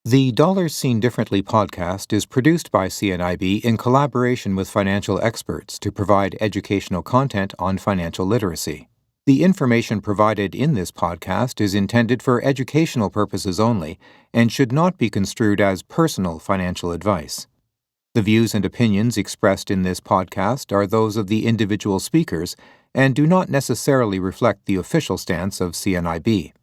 The Dollars Seen Differently podcast is produced by CNIB in collaboration with financial experts to provide educational content on financial literacy. The information provided in this podcast is intended for educational purposes only and should not be construed as personal financial advice. The views and opinions expressed in this podcast are those of the individual speakers and do not necessarily reflect the official stance of CNIB.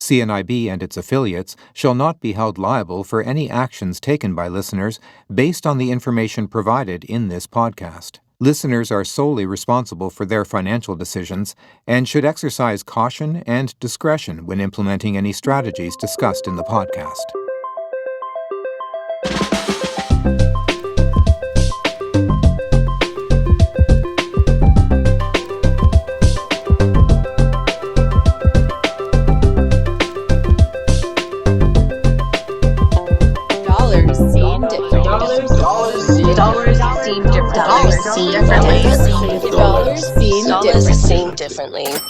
CNIB and its affiliates shall not be held liable for any actions taken by listeners based on the information provided in this podcast. Listeners are solely responsible for their financial decisions and should exercise caution and discretion when implementing any strategies discussed in the podcast.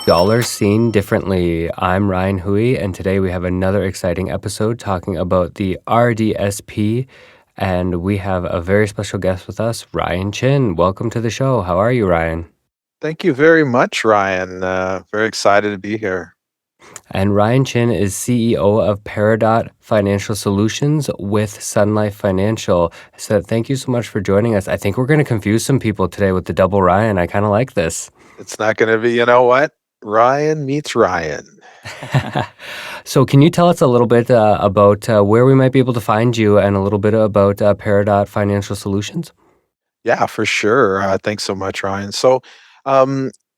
Dollars Seen Differently. I'm Ryan Hui, and today we have another exciting episode talking about the RDSP, and we have a very special guest with us, Ryan Chin. Welcome to the show. How are you, Ryan? Thank you very much, Ryan. Very excited to be here. And Ryan Chin is CEO of Peridot Financial Solutions with Sun Life Financial. So thank you so much for joining us. I think we're going to confuse some people today with the double Ryan. I kind of like this. It's not going to be, you know what? Ryan meets Ryan. So can you tell us a little bit about where we might be able to find you and a little bit about Peridot Financial Solutions? Yeah, for sure. Thanks so much, Ryan. So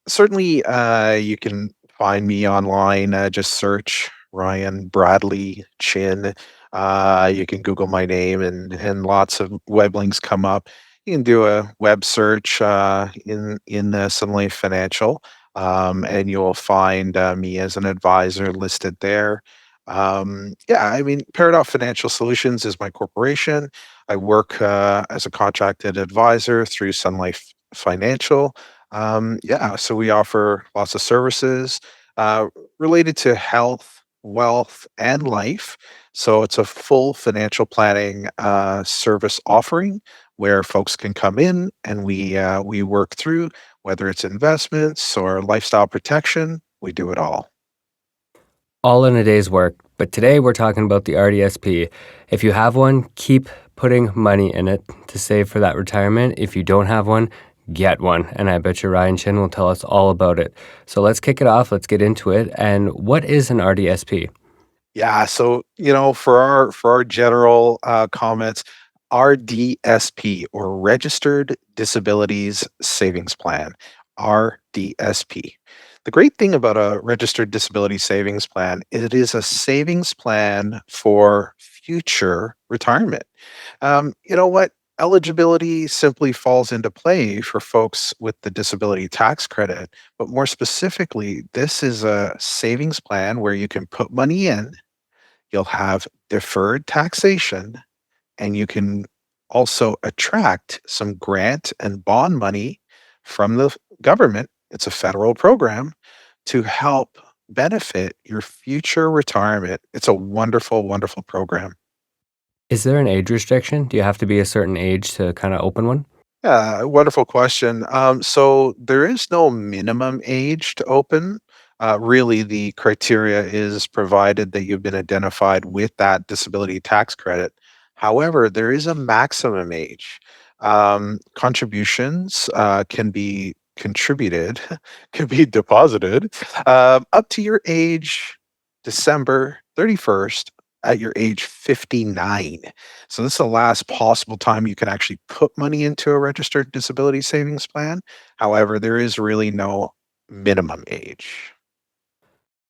certainly you can find me online. Just search Ryan Bradley Chin. You can Google my name and lots of web links come up. You can do a web search in Sun Life Financial, and you'll find me as an advisor listed there. Peridot Financial Solutions is my corporation. I work as a contracted advisor through Sun Life Financial. So we offer lots of services related to health, wealth, and life. So it's a full financial planning service offering where folks can come in and we work through whether it's investments or lifestyle protection. We do it all. All in a day's work. But today we're talking about the RDSP. If you have one, keep putting money in it to save for that retirement. If you don't have one, get one. And I bet you Ryan Chin will tell us all about it. So let's kick it off. Let's get into it. And what is an RDSP? Yeah, so for our general comments, RDSP or Registered Disabilities Savings Plan, RDSP. The great thing about a registered disability savings plan, it is a savings plan for future retirement. You know what? Eligibility simply falls into play for folks with the disability tax credit. But more specifically, this is a savings plan where you can put money in, you'll have deferred taxation, and you can also attract some grant and bond money from the government. It's a federal program to help benefit your future retirement. It's a wonderful, wonderful program. Is there an age restriction? Do you have to be a certain age to kind of open one? Yeah, wonderful question. So there is no minimum age to open. Really, the criteria is provided that you've been identified with that disability tax credit. However, there is a maximum age. Contributions can be contributed, can be deposited up to your age December 31st at your age 59. So this is the last possible time you can actually put money into a registered disability savings plan. However, there is really no minimum age.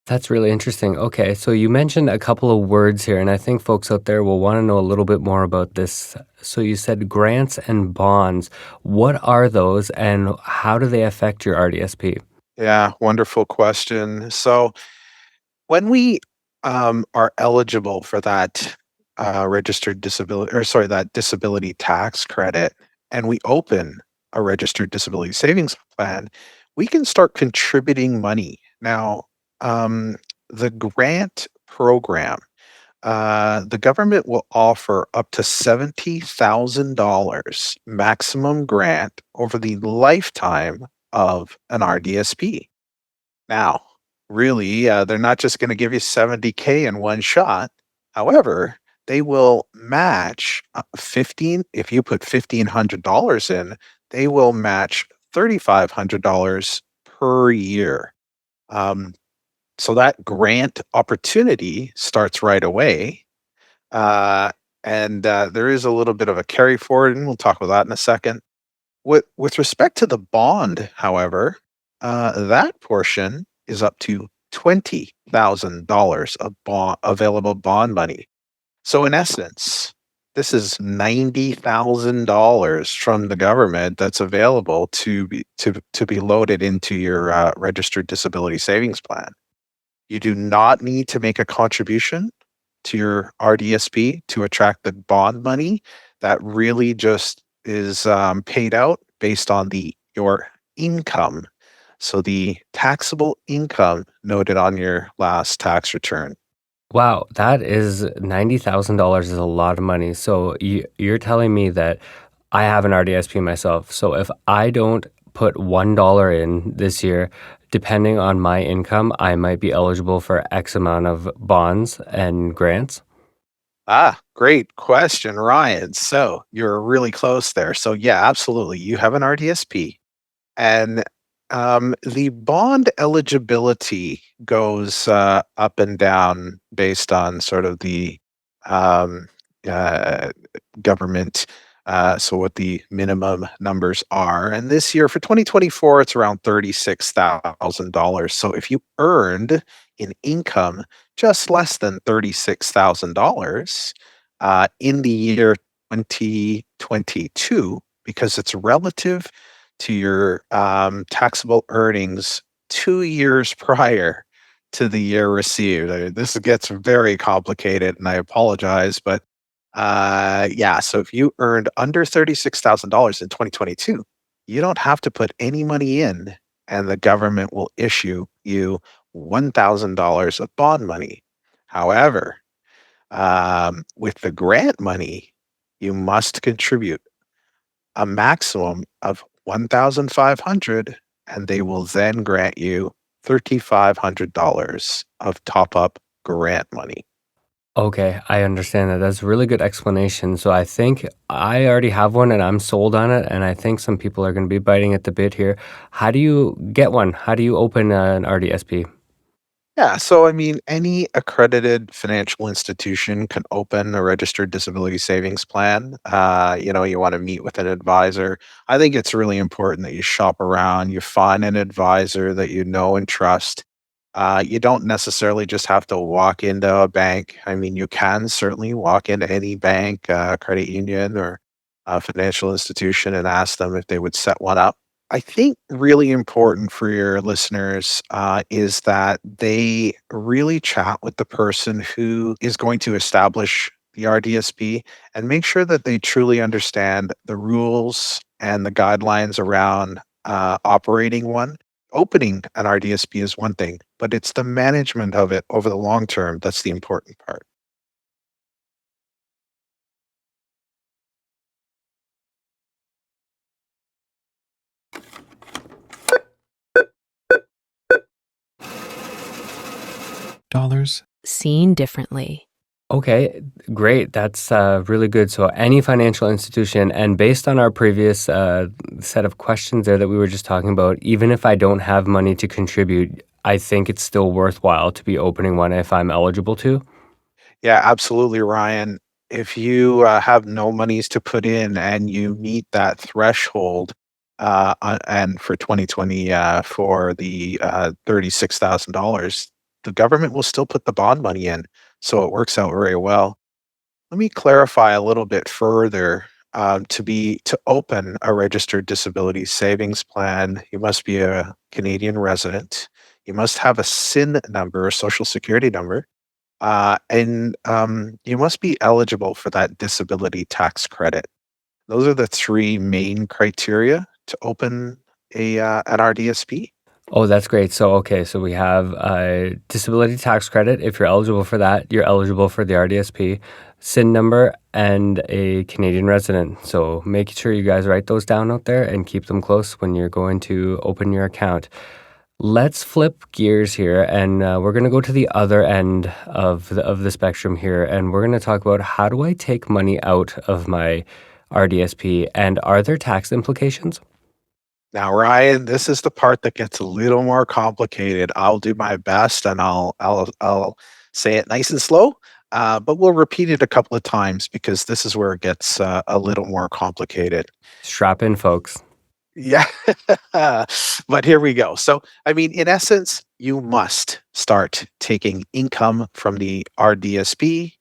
That's really interesting. Okay, so you mentioned a couple of words here, and I think folks out there will want to know a little bit more about this. So you said grants and bonds. What are those, and how do they affect your RDSP? Yeah, wonderful question. So when we are eligible for that registered disability, or sorry, that disability tax credit, and we open a registered disability savings plan, we can start contributing money. Now, the grant program The government will offer up to $70,000 maximum grant over the lifetime of an RDSP. Now, really, they're not just going to give you 70K in one shot. However, they will match 15, if you put $1,500 in, they will match $3,500 per year. Um, so that grant opportunity starts right away. Uh, and there is a little bit of a carry forward, and we'll talk about that in a second. With respect to the bond, however, that portion is up to $20,000 of available bond money. So in essence, this is $90,000 from the government that's available to be loaded into your registered disability savings plan. You do not need to make a contribution to your RDSP to attract the bond money. That really just is paid out based on the your income. So the taxable income noted on your last tax return. Wow, that is $90,000 is a lot of money. So you're telling me that I have an RDSP myself. So if I don't put $1 in this year, depending on my income, I might be eligible for X amount of bonds and grants. Ah, great question, Ryan. So you're really close there. So yeah, absolutely. You have an RDSP. And the bond eligibility goes up and down based on sort of the um, uh, government. So, what the minimum numbers are. And this year for 2024, it's around $36,000. So, if you earned in income just less than $36,000 in the year 2022, because it's relative to your taxable earnings 2 years prior to the year received. This gets very complicated, and I apologize, but yeah. So if you earned under $36,000 in 2022, you don't have to put any money in, and the government will issue you $1,000 of bond money. However, with the grant money, you must contribute a maximum of 1,500, and they will then grant you $3,500 of top up grant money. Okay, I understand that. That's a really good explanation. So I think I already have one and I'm sold on it. And I think some people are going to be biting at the bit here. How do you get one? How do you open an RDSP? Yeah, so I mean, any accredited financial institution can open a registered disability savings plan. You want to meet with an advisor. I think it's really important that you shop around, you find an advisor that you know and trust. You don't necessarily just have to walk into a bank. I mean, you can certainly walk into any bank, credit union, or financial institution and ask them if they would set one up. I think really important for your listeners is that they really chat with the person who is going to establish the RDSP and make sure that they truly understand the rules and the guidelines around operating one. Opening an RDSP is one thing, but it's the management of it over the long term that's the important part. Dollars. Seen differently. Okay, great. That's really good. So, any financial institution, and based on our previous set of questions there that we were just talking about, even if I don't have money to contribute, I think it's still worthwhile to be opening one if I'm eligible to. Yeah, absolutely, Ryan. If you have no monies to put in and you meet that threshold, and for 2020, for the $36,000, the government will still put the bond money in. So it works out very well. Let me clarify a little bit further. To open a registered disability savings plan, you must be a Canadian resident. You must have a SIN number, a social security number, and you must be eligible for that disability tax credit. Those are the three main criteria to open an RDSP. Oh, that's great. So, okay, so we have a disability tax credit. If you're eligible for that, you're eligible for the RDSP, SIN number, and a Canadian resident. So make sure you guys write those down out there and keep them close when you're going to open your account. Let's flip gears here, and we're going to go to the other end of the spectrum here, and we're going to talk about how do I take money out of my RDSP, and are there tax implications? Now, Ryan, this is the part that gets a little more complicated. I'll do my best, and I'll say it nice and slow, but we'll repeat it a couple of times because this is where it gets a little more complicated. Strap in, folks. Yeah, but here we go. So, I mean, in essence, you must start taking income from the RDSP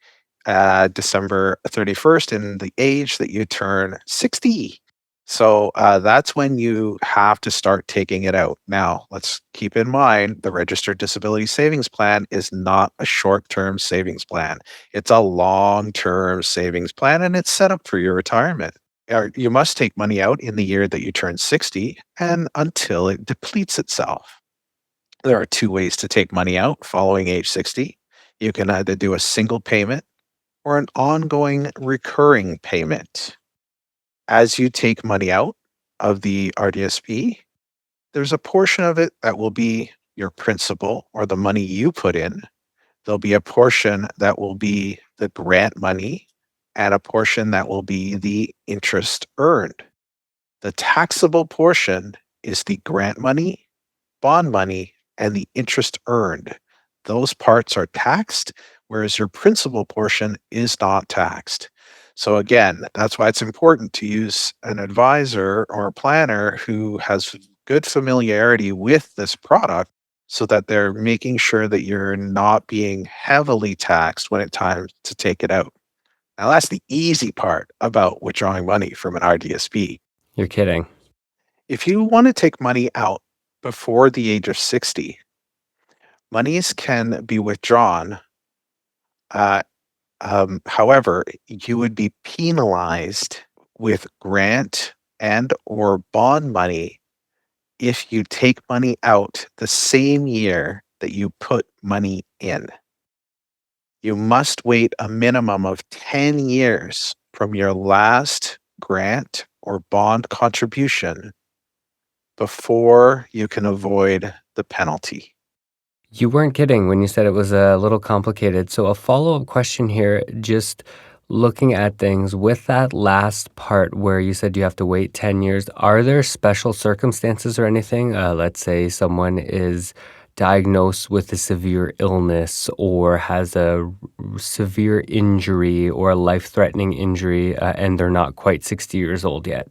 December 31st in the age that you turn 60. So that's when you have to start taking it out. Now, let's keep in mind the registered disability savings plan is not a short term savings plan, it's a long term savings plan, and it's set up for your retirement. You must take money out in the year that you turn 60 and until it depletes itself. There are two ways to take money out following age 60. You can either do a single payment or an ongoing recurring payment. As you take money out of the RDSP, there's a portion of it that will be your principal or the money you put in. There'll be a portion that will be the grant money and a portion that will be the interest earned. The taxable portion is the grant money, bond money, and the interest earned. Those parts are taxed, whereas your principal portion is not taxed. So, again, that's why it's important to use an advisor or a planner who has good familiarity with this product so that they're making sure that you're not being heavily taxed when it's time to take it out. Now, that's the easy part about withdrawing money from an RDSP. You're kidding. If you want to take money out before the age of 60, monies can be withdrawn. Uh, However, you would be penalized with grant and or bond money if you take money out the same year that you put money in. You must wait a minimum of 10 years from your last grant or bond contribution before you can avoid the penalty. You weren't kidding when you said it was a little complicated. So, a follow up question here, just looking at things with that last part where you said you have to wait 10 years, are there special circumstances or anything? Let's say someone is diagnosed with a severe illness or has a severe injury or a life threatening injury, and they're not quite 60 years old yet.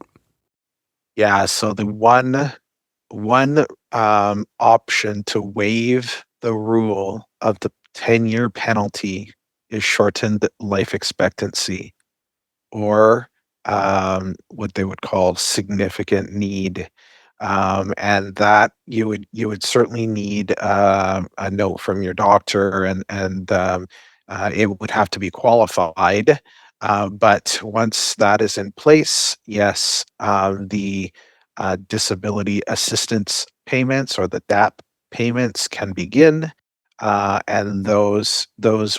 Yeah, so the one option to waive the rule of the 10-year penalty is shortened life expectancy, or what they would call significant need. And that you would certainly need a note from your doctor, and it would have to be qualified. But once that is in place, yes, the disability assistance payments or the DAP payments can begin, and those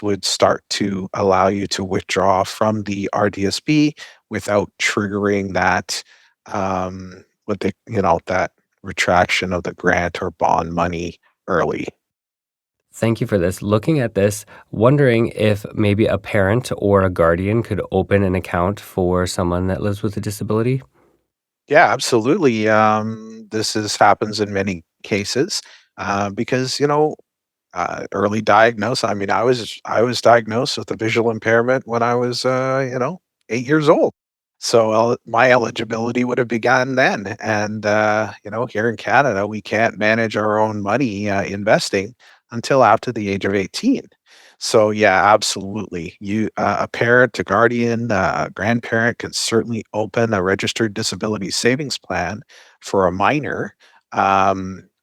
would start to allow you to withdraw from the RDSB without triggering that what they that retraction of the grant or bond money early. Thank you for this. Looking at this, wondering if maybe a parent or a guardian could open an account for someone that lives with a disability. Yeah, absolutely. This is happens in many cases because early diagnosis. I mean, I was diagnosed with a visual impairment when I was 8 years old. So my eligibility would have begun then. And here in Canada, we can't manage our own money investing until after the age of 18. So yeah, absolutely. A parent, a guardian, a grandparent can certainly open a registered disability savings plan for a minor.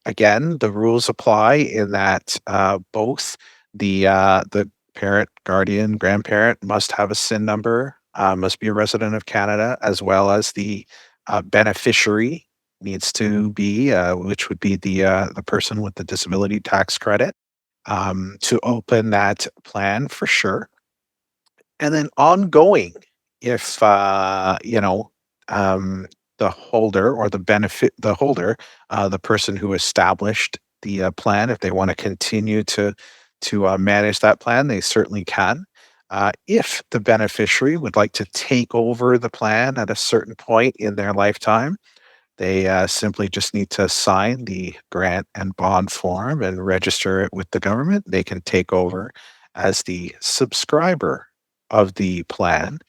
Again, the rules apply in that both the parent, guardian, grandparent must have a SIN number, must be a resident of Canada, as well as the beneficiary needs to be, which would be the person with the disability tax credit, to open that plan for sure. And then ongoing, if the holder or the holder, the person who established the plan, if they want to continue to manage that plan, they certainly can. If the beneficiary would like to take over the plan at a certain point in their lifetime, they simply just need to sign the grant and bond form and register it with the government. They can take over as the subscriber of the plan.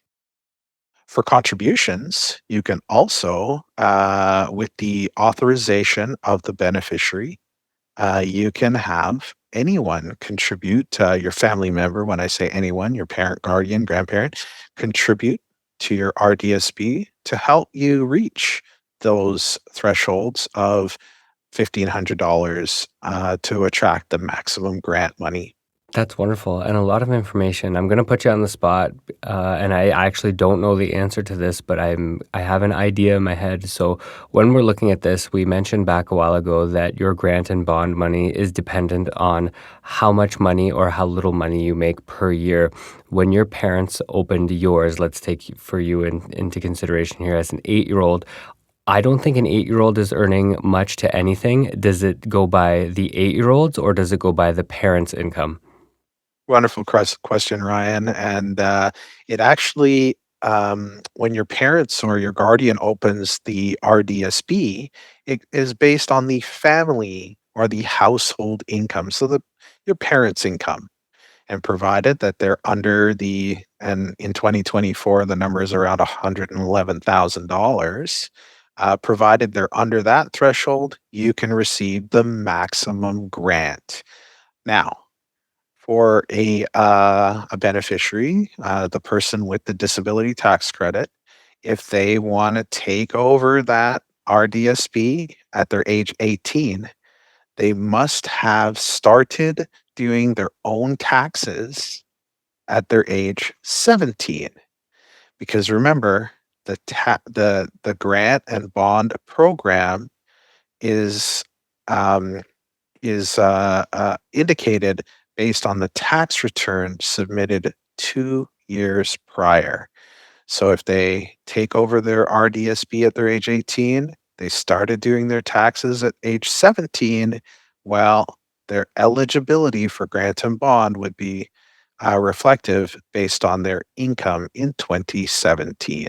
For contributions, you can also, with the authorization of the beneficiary, you can have anyone contribute, your family member, when I say anyone, your parent, guardian, grandparent, contribute to your RDSB to help you reach those thresholds of $1,500 to attract the maximum grant money. That's wonderful and a lot of information. I'm gonna put you on the spot, and I actually don't know the answer to this, but I have an idea in my head. So when we're looking at this, we mentioned back a while ago that your grant and bond money is dependent on how much money or how little money you make per year. When your parents opened yours, let's take for you into consideration here as an 8-year-old. I don't think an 8-year-old is earning much to anything. Does it go by the 8-year-olds or does it go by the parents' income? Wonderful question, Ryan. And it actually, when your parents or your guardian opens the RDSB, it is based on the family or the household income. So your parents' income. And provided that they're under and in 2024, the number is around $111,000. Provided they're under that threshold, you can receive the maximum grant. Now, for a beneficiary, the person with the disability tax credit, if they want to take over that RDSP at their age 18, they must have started doing their own taxes at their age 17. Because remember, the grant and bond program is um, indicated based on the tax return submitted 2 years prior. So if they take over their RDSB at their age 18, they started doing their taxes at age 17, well, their eligibility for grant and bond would be reflective based on their income in 2017.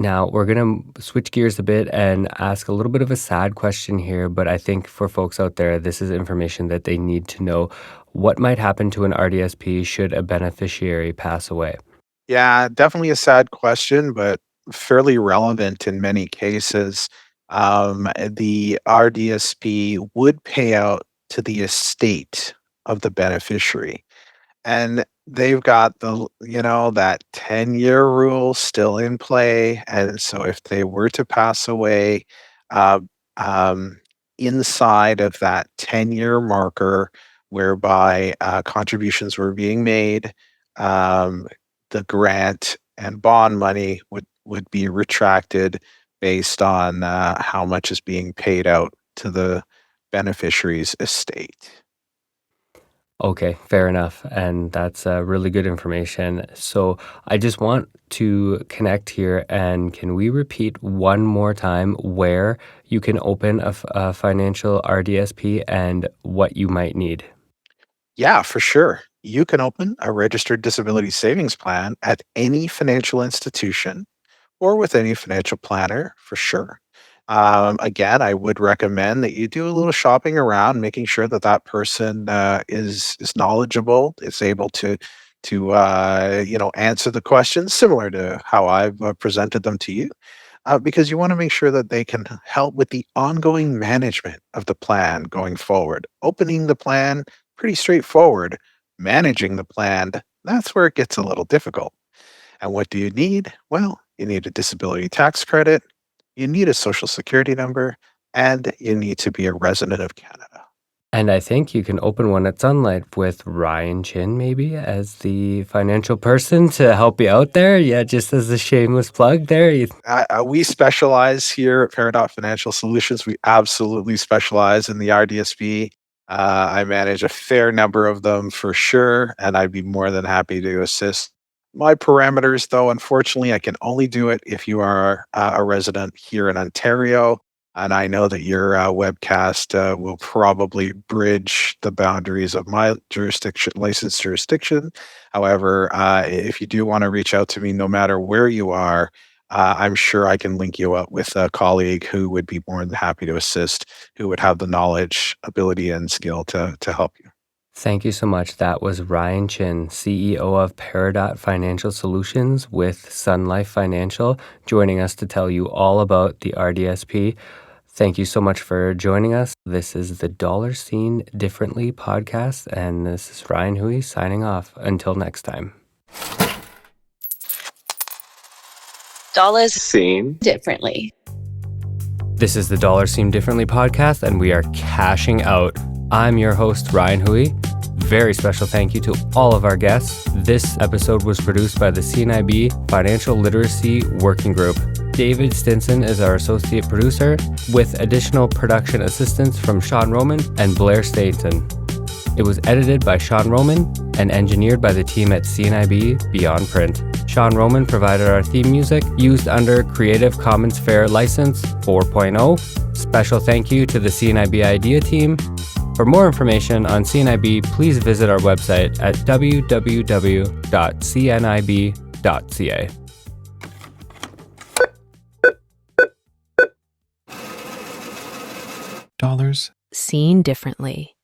Now, we're going to switch gears a bit and ask a little bit of a sad question here, but I think for folks out there, this is information that they need to know. What might happen to an RDSP should a beneficiary pass away? Yeah, definitely a sad question, but fairly relevant in many cases. The RDSP would pay out to the estate of the beneficiary. And they've got that 10-year rule still in play. And so if they were to pass away uh, um, inside of that 10-year marker whereby contributions were being made, um, the grant and bond money would be retracted based on how much is being paid out to the beneficiary's estate. Okay, fair enough. And that's really good information. So I just want to connect here. And can we repeat one more time where you can open a financial RDSP and what you might need? Yeah, for sure. You can open a registered disability savings plan at any financial institution or with any financial planner for sure. Again, I would recommend that you do a little shopping around, making sure that that person is knowledgeable, is able to answer the questions similar to how I've presented them to you, because you want to make sure that they can help with the ongoing management of the plan going forward. Opening the plan, pretty straightforward. Managing the plan, that's where it gets a little difficult. And what do you need? Well, you need a disability tax credit, you need a social security number, and you need to be a resident of Canada. And I think you can open one at Sunlight with Ryan Chin, maybe, as the financial person to help you out there. Yeah, just as a shameless plug there. We specialize here at Peridot Financial Solutions. We absolutely specialize in the RDSP. I manage a fair number of them for sure, and I'd be more than happy to assist. My parameters, though, unfortunately, I can only do it if you are a resident here in Ontario. And I know that your webcast will probably bridge the boundaries of my jurisdiction, licensed jurisdiction. However, if you do want to reach out to me, no matter where you are, I'm sure I can link you up with a colleague who would be more than happy to assist, who would have the knowledge, ability, and skill to help you. Thank you so much. That was Ryan Chin, CEO of Peridot Financial Solutions with Sun Life Financial, joining us to tell you all about the RDSP. Thank you so much for joining us. This is the Dollar Seen Differently podcast, and this is Ryan Hui signing off. Until next time. Dollars seen differently. This is the Dollar Seen Differently podcast, and we are cashing out. I'm your host, Ryan Hui. Very special thank you to all of our guests. This episode was produced by the CNIB Financial Literacy Working Group. David Stinson is our associate producer, with additional production assistance from Sean Roman and Blair Stainton. It was edited by Sean Roman and engineered by the team at CNIB Beyond Print. Sean Roman provided our theme music, used under Creative Commons Fair License 4.0. Special thank you to the CNIB Idea team. For more information on CNIB, please visit our website at www.cnib.ca. Dollars Seen differently.